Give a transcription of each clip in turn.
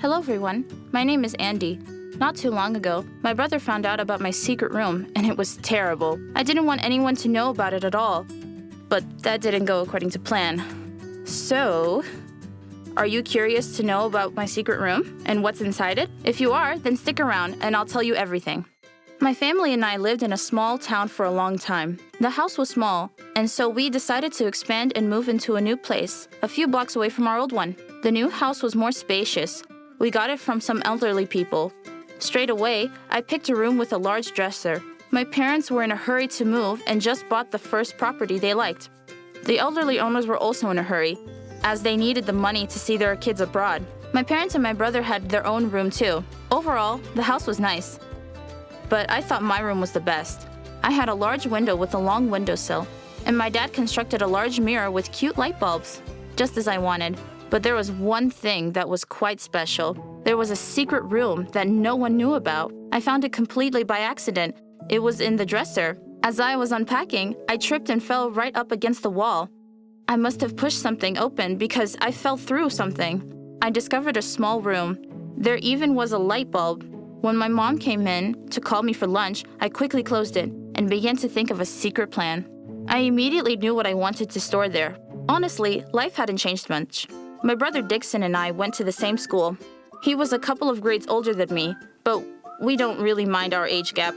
Hello everyone, my name is Andy. Not too long ago, my brother found out about my secret room, and it was terrible. I didn't want anyone to know about it at all. But that didn't go according to plan. So, are you curious to know about my secret room and what's inside it? If you are, then stick around and I'll tell you everything. My family and I lived in a small town for a long time. The house was small, and so we decided to expand and move into a new place, a few blocks away from our old one. The new house was more spacious. We got it from some elderly people. Straight away, I picked a room with a large dresser. My parents were in a hurry to move and just bought the first property they liked. The elderly owners were also in a hurry, as they needed the money to see their kids abroad. My parents and my brother had their own room too. Overall, the house was nice. But I thought my room was the best. I had a large window with a long windowsill, and my dad constructed a large mirror with cute light bulbs, just as I wanted. But there was one thing that was quite special. There was a secret room that no one knew about. I found it completely by accident. It was in the dresser. As I was unpacking, I tripped and fell right up against the wall. I must have pushed something open because I fell through something. I discovered a small room. There even was a light bulb. When my mom came in to call me for lunch, I quickly closed it and began to think of a secret plan. I immediately knew what I wanted to store there. Honestly, life hadn't changed much. My brother Dixon and I went to the same school. He was a couple of grades older than me, but we don't really mind our age gap.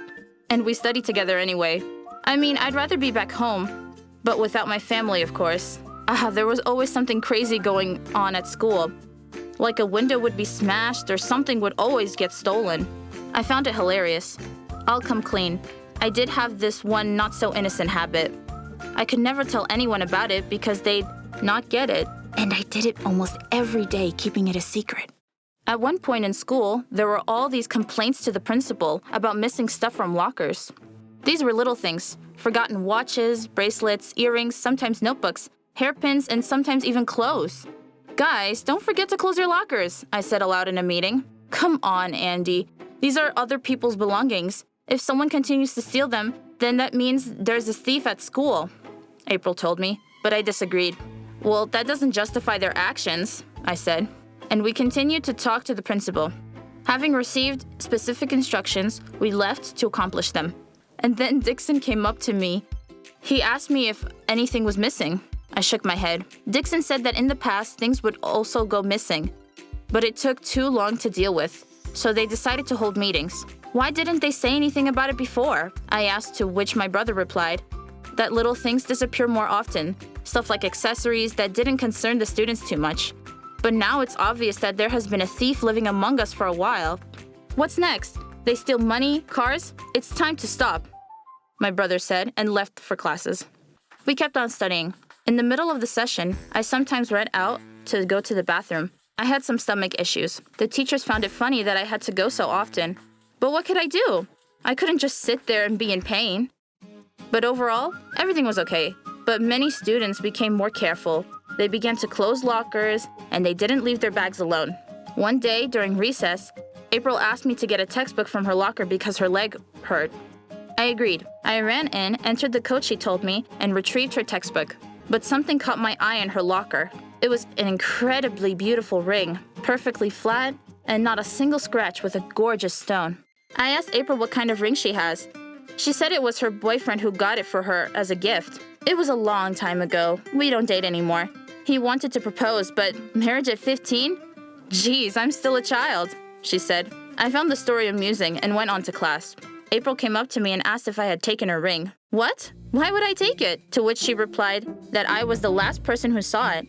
And we study together anyway. I mean, I'd rather be back home, but without my family, of course. There was always something crazy going on at school. Like a window would be smashed or something would always get stolen. I found it hilarious. I'll come clean. I did have this one not-so-innocent habit. I could never tell anyone about it because they'd not get it. And I did it almost every day, keeping it a secret. At one point in school, there were all these complaints to the principal about missing stuff from lockers. These were little things: forgotten watches, bracelets, earrings, sometimes notebooks, hairpins, and sometimes even clothes. "Guys, don't forget to close your lockers," I said aloud in a meeting. "Come on, Andy. These are other people's belongings. If someone continues to steal them, then that means there's a thief at school," April told me, but I disagreed. "Well, that doesn't justify their actions," I said. And we continued to talk to the principal. Having received specific instructions, we left to accomplish them. And then Dixon came up to me. He asked me if anything was missing. I shook my head. Dixon said that in the past, things would also go missing. But it took too long to deal with, so they decided to hold meetings. "Why didn't they say anything about it before?" I asked, to which my brother replied that little things disappear more often, stuff like accessories that didn't concern the students too much. But now it's obvious that there has been a thief living among us for a while. "What's next? They steal money, cars? It's time to stop," my brother said and left for classes. We kept on studying. In the middle of the session, I sometimes read out to go to the bathroom. I had some stomach issues. The teachers found it funny that I had to go so often. But what could I do? I couldn't just sit there and be in pain. But overall, everything was okay. But many students became more careful. They began to close lockers, and they didn't leave their bags alone. One day, during recess, April asked me to get a textbook from her locker because her leg hurt. I agreed. I ran in, entered the code she told me, and retrieved her textbook. But something caught my eye in her locker. It was an incredibly beautiful ring, perfectly flat, and not a single scratch, with a gorgeous stone. I asked April what kind of ring she has. She said it was her boyfriend who got it for her as a gift. It was a long time ago. We don't date anymore. He wanted to propose, but marriage at 15? Geez, I'm still a child, she said. I found the story amusing and went on to class. April came up to me and asked if I had taken her ring. "What? Why would I take it?" To which she replied that I was the last person who saw it.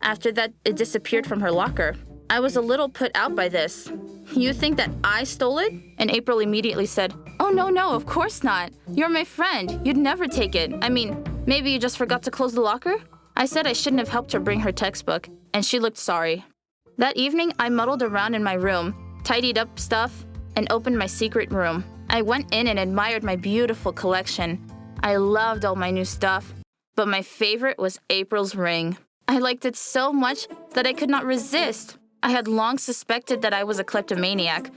After that, it disappeared from her locker. I was a little put out by this. "You think that I stole it?" And April immediately said, "Oh, no, of course not. You're my friend. You'd never take it. I mean, maybe you just forgot to close the locker?" I said I shouldn't have helped her bring her textbook, and she looked sorry. That evening, I muddled around in my room, tidied up stuff, and opened my secret room. I went in and admired my beautiful collection. I loved all my new stuff, but my favorite was April's ring. I liked it so much that I could not resist. I had long suspected that I was a kleptomaniac,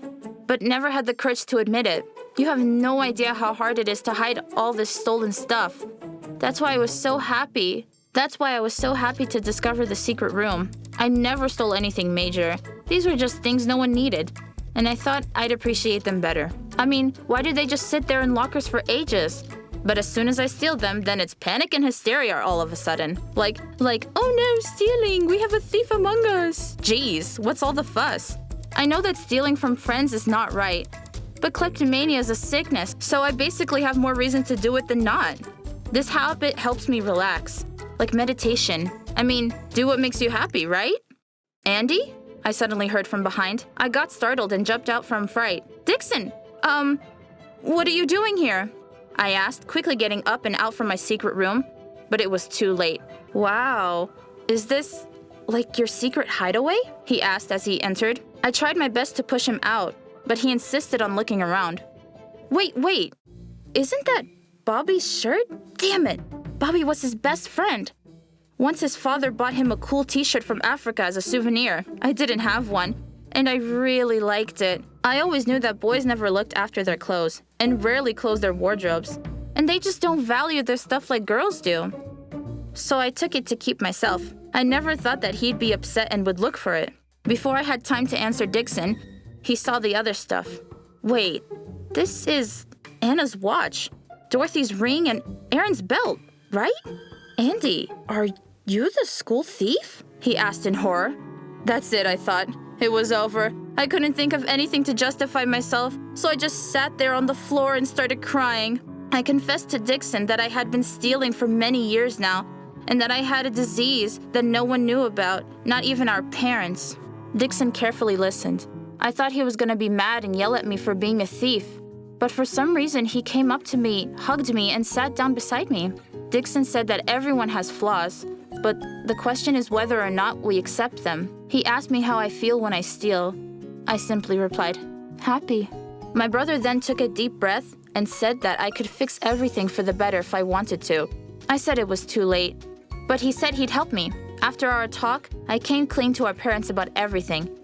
but never had the courage to admit it. You have no idea how hard it is to hide all this stolen stuff. That's why I was so happy That's why I was so happy to discover the secret room. I never stole anything major. These were just things no one needed. And I thought I'd appreciate them better. I mean, why do they just sit there in lockers for ages? But as soon as I steal them, then it's panic and hysteria all of a sudden. Like, oh no, stealing, we have a thief among us. Jeez, what's all the fuss? I know that stealing from friends is not right. But kleptomania is a sickness, so I basically have more reason to do it than not. This habit helps me relax. Like meditation. I mean, do what makes you happy, right? Andy? I suddenly heard from behind. I got startled and jumped out from fright. Dixon! What are you doing here? I asked, quickly getting up and out from my secret room. But it was too late. Wow. Is this, like, your secret hideaway? He asked as he entered. I tried my best to push him out, but he insisted on looking around. Wait. Isn't that Bobby's shirt? Damn it! Bobby was his best friend. Once his father bought him a cool t-shirt from Africa as a souvenir. I didn't have one, and I really liked it. I always knew that boys never looked after their clothes, and rarely closed their wardrobes. And they just don't value their stuff like girls do. So I took it to keep myself. I never thought that he'd be upset and would look for it. Before I had time to answer Dixon, he saw the other stuff. Wait, this is Anna's watch, Dorothy's ring, and Aaron's belt, right? Andy, are you the school thief? He asked in horror. That's it, I thought. It was over. I couldn't think of anything to justify myself, so I just sat there on the floor and started crying. I confessed to Dixon that I had been stealing for many years now, and that I had a disease that no one knew about, not even our parents. Dixon carefully listened. I thought he was gonna be mad and yell at me for being a thief, but for some reason he came up to me, hugged me, and sat down beside me. Dixon said that everyone has flaws, but the question is whether or not we accept them. He asked me how I feel when I steal. I simply replied, happy. My brother then took a deep breath and said that I could fix everything for the better if I wanted to. I said it was too late, but he said he'd help me. After our talk, I came clean to our parents about everything.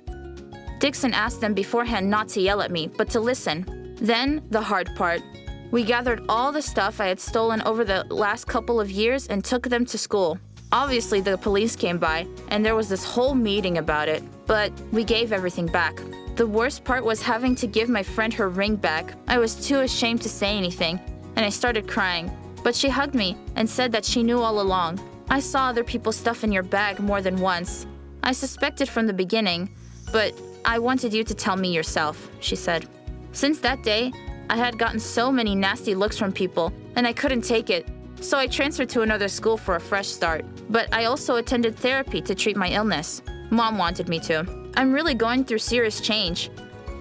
Dixon asked them beforehand not to yell at me, but to listen. Then, the hard part. We gathered all the stuff I had stolen over the last couple of years and took them to school. Obviously, the police came by, and there was this whole meeting about it, but we gave everything back. The worst part was having to give my friend her ring back. I was too ashamed to say anything, and I started crying. But she hugged me and said that she knew all along. I saw other people's stuff in your bag more than once. I suspected from the beginning, but I wanted you to tell me yourself, she said. Since that day, I had gotten so many nasty looks from people, and I couldn't take it. So I transferred to another school for a fresh start. But I also attended therapy to treat my illness. Mom wanted me to. I'm really going through serious change,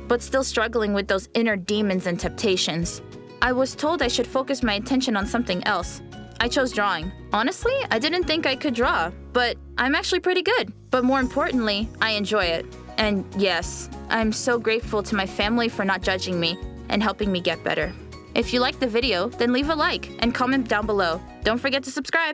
but still struggling with those inner demons and temptations. I was told I should focus my attention on something else. I chose drawing. Honestly, I didn't think I could draw, but I'm actually pretty good. But more importantly, I enjoy it. And yes, I'm so grateful to my family for not judging me and helping me get better. If you liked the video, then leave a like and comment down below. Don't forget to subscribe.